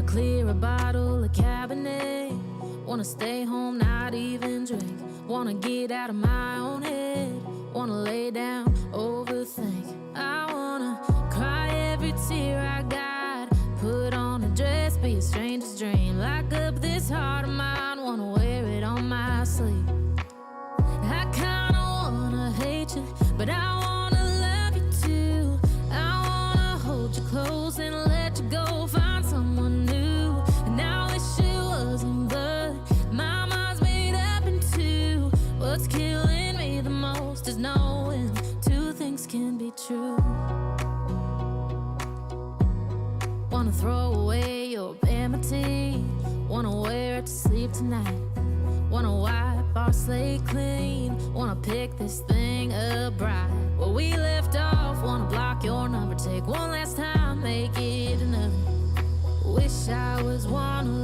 Wanna clear a bottle of Cabernet. Wanna stay home, not even drink. Wanna get out of my own head. Wanna lay down, overthink. I wanna cry every tear I got. Put on a dress, be a stranger's dream. Lock up this heart of mine, wanna wear it on my sleeve. I kinda wanna hate you, but I wanna love you too. I wanna hold you close and let you go, find someone new. And now wish it wasn't, but my mind's made up in two. What's killing me the most is knowing two things can be true. Wanna throw away your vanity. Wanna wear it to sleep tonight. Wanna wipe our slate clean. Wanna pick this thing up right where we left off. Wanna block your number, take one last time, make it another. Wish I was one of